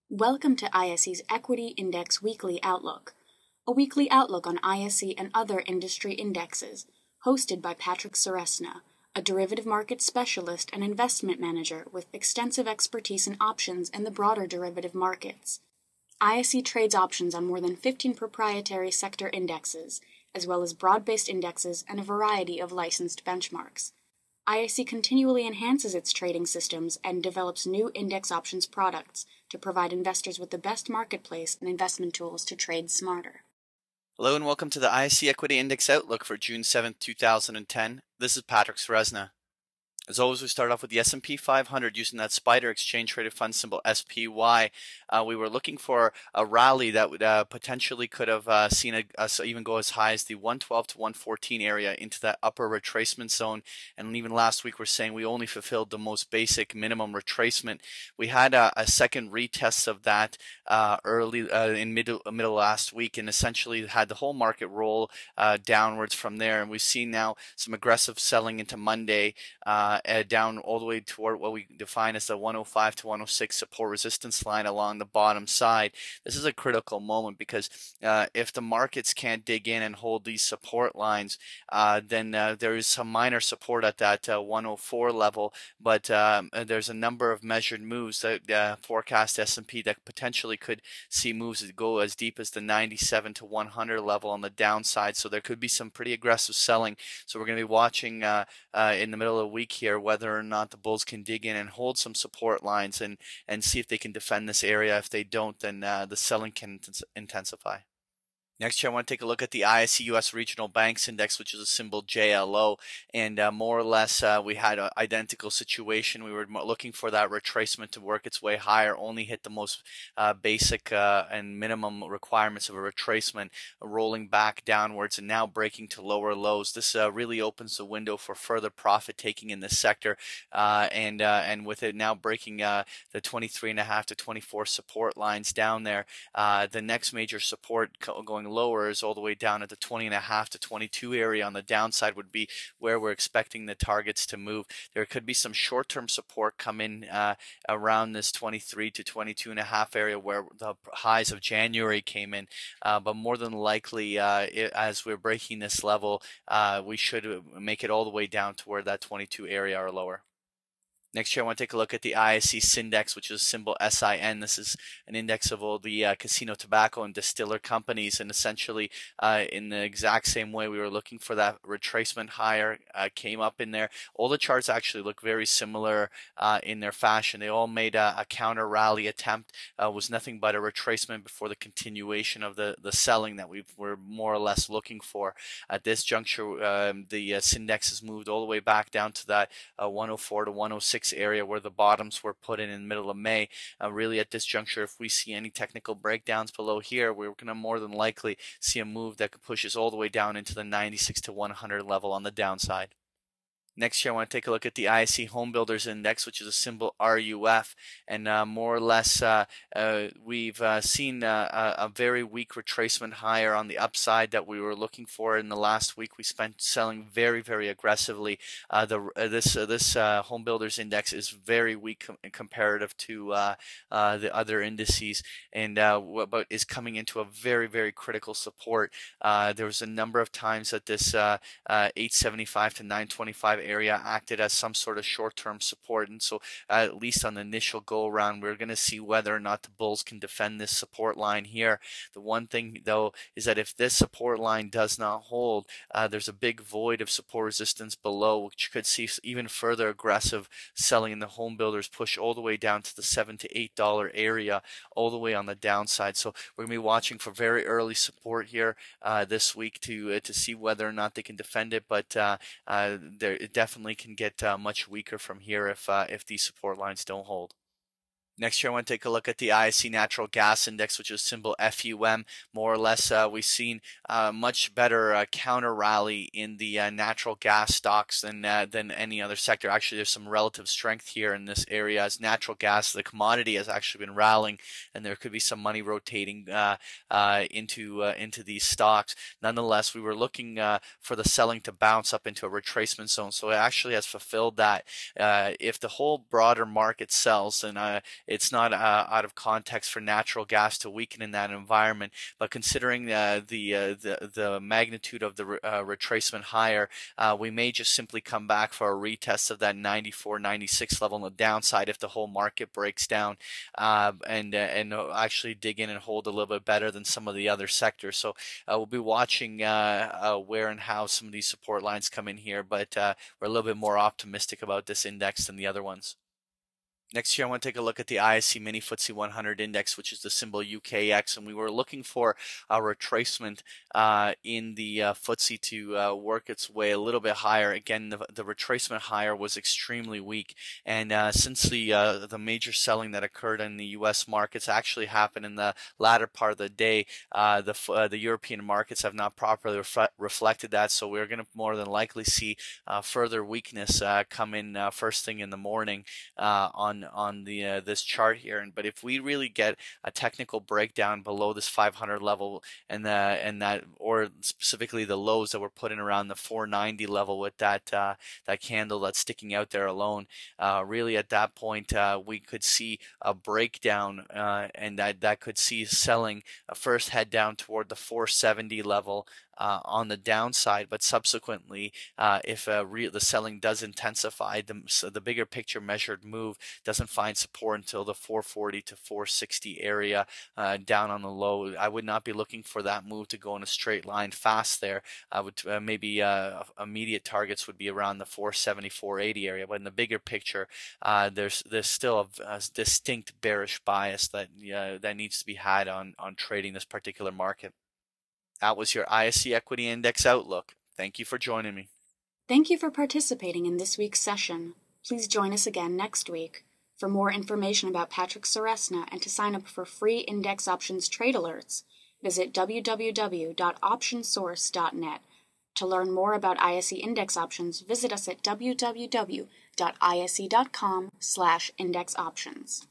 Welcome to ISE's Equity Index Weekly Outlook, a weekly outlook on ISE and other industry indexes, hosted by Patrick Ceresna, a derivative market specialist and investment manager with extensive expertise in options and the broader derivative markets. ISE trades options on more than 15 proprietary sector indexes, as well as broad-based indexes and a variety of licensed benchmarks. ISE continually enhances its trading systems and develops new index options products to provide investors with the best marketplace and investment tools to trade smarter. Hello and welcome to the ISE Equity Index Outlook for June 7th, 2010. This is Patrick Ceresna. As always, we start off with the S&P 500 using that SPDR exchange traded fund symbol SPY. We were looking for a rally that would potentially could have seen us even go as high as the 112 to 114 area into that upper retracement zone. And even last week, we're saying we only fulfilled the most basic minimum retracement. We had a second retest of that early in middle last week, and essentially had the whole market roll downwards from there. And we've seen now some aggressive selling into Monday. Down all the way toward what we define as the 105 to 106 support resistance line along the bottom side. This is a critical moment because if the markets can't dig in and hold these support lines, then there is some minor support at that 104 level, but there's a number of measured moves that forecast S&P that potentially could see moves that go as deep as the 97 to 100 level on the downside. So there could be some pretty aggressive selling. So we're going to be watching in the middle of the week here whether or not the bulls can dig in and hold some support lines and see if they can defend this area. If they don't, then the selling can intensify. Next here, I want to take a look at the ISE US Regional Banks Index, which is a symbol JLO, and more or less we had an identical situation. We were looking for that retracement to work its way higher, only hit the most basic and minimum requirements of a retracement, rolling back downwards and now breaking to lower lows. This really opens the window for further profit taking in this sector, and with it now breaking the 23.5 to 24 support lines down there, the next major support going lower is all the way down at the 20.5 to 22 area on the downside would be where we're expecting the targets to move. There could be some short-term support come in around this 23 to 22.5 area where the highs of January came in, but more than likely as we're breaking this level, we should make it all the way down to where that 22 area or lower. Next here, I want to take a look at the ISE Syndex, which is symbol SIN. This is an index of all the casino, tobacco, and distiller companies. And essentially, in the exact same way we were looking for that retracement higher, came up in there. All the charts actually look very similar in their fashion. They all made a counter rally attempt. Was nothing but a retracement before the continuation of the selling that we were more or less looking for. At this juncture, the Syndex has moved all the way back down to that 104 to 106 area where the bottoms were put in the middle of May. Really at this juncture, if we see any technical breakdowns below here, we're going to more than likely see a move that could push us all the way down into the 96 to 100 level on the downside. Next here, I want to take a look at the ISE Home Builders Index, which is a symbol RUF, and more or less we've seen a very weak retracement higher on the upside that we were looking for in the last week. We spent selling very, very aggressively. This Home Builders Index is very weak comparative to the other indices, and but is coming into a very, very critical support. There was a number of times that this 875 to 925 area acted as some sort of short-term support, and so at least on the initial go around we're going to see whether or not the bulls can defend this support line here. The one thing though is that if this support line does not hold, there's a big void of support resistance below, which could see even further aggressive selling in the home builders push all the way down to the $7 to $8 area, all the way on the downside. So we're going to be watching for very early support here this week to see whether or not they can defend it, but it definitely can get much weaker from here if these support lines don't hold. Next here, I want to take a look at the ISE Natural Gas Index, which is symbol FUM. More or less, we've seen much better counter rally in the natural gas stocks than any other sector. Actually, there's some relative strength here in this area as natural gas, the commodity, has actually been rallying, and there could be some money rotating into these stocks. Nonetheless, we were looking for the selling to bounce up into a retracement zone, so it actually has fulfilled that. If the whole broader market sells, then it's not out of context for natural gas to weaken in that environment. But considering the magnitude of the retracement higher, we may just simply come back for a retest of that 94, 96 level on the downside if the whole market breaks down, and actually dig in and hold a little bit better than some of the other sectors. So we'll be watching where and how some of these support lines come in here, but we're a little bit more optimistic about this index than the other ones. Next here, I want to take a look at the ISE Mini FTSE 100 Index, which is the symbol UKX, and we were looking for a retracement in the FTSE to work its way a little bit higher. Again, the retracement higher was extremely weak, and since the major selling that occurred in the U.S. markets actually happened in the latter part of the day, the European markets have not properly reflected that, so we're going to more than likely see further weakness come in first thing in the morning on the this chart here. But if we really get a technical breakdown below this 500 level and that, or specifically the lows that were put in around the 490 level with that candle that's sticking out there alone, really at that point we could see a breakdown, and that could see selling first head down toward the 470 level on the downside, but subsequently if the selling does intensify, the bigger picture measured move doesn't find support until the 440 to 460 area down on the low. I would not be looking for that move to go in a straight line fast there. I would maybe immediate targets would be around the 470, 480 area, but in the bigger picture there's still a distinct bearish bias that that needs to be had on trading this particular market. That was your ISE Equity Index Outlook. Thank you for joining me. Thank you for participating in this week's session. Please join us again next week. For more information about Patrick Ceresna and to sign up for free index options trade alerts, visit www.optionsource.net. To learn more about ISE index options, visit us at www.ise.com/indexoptions.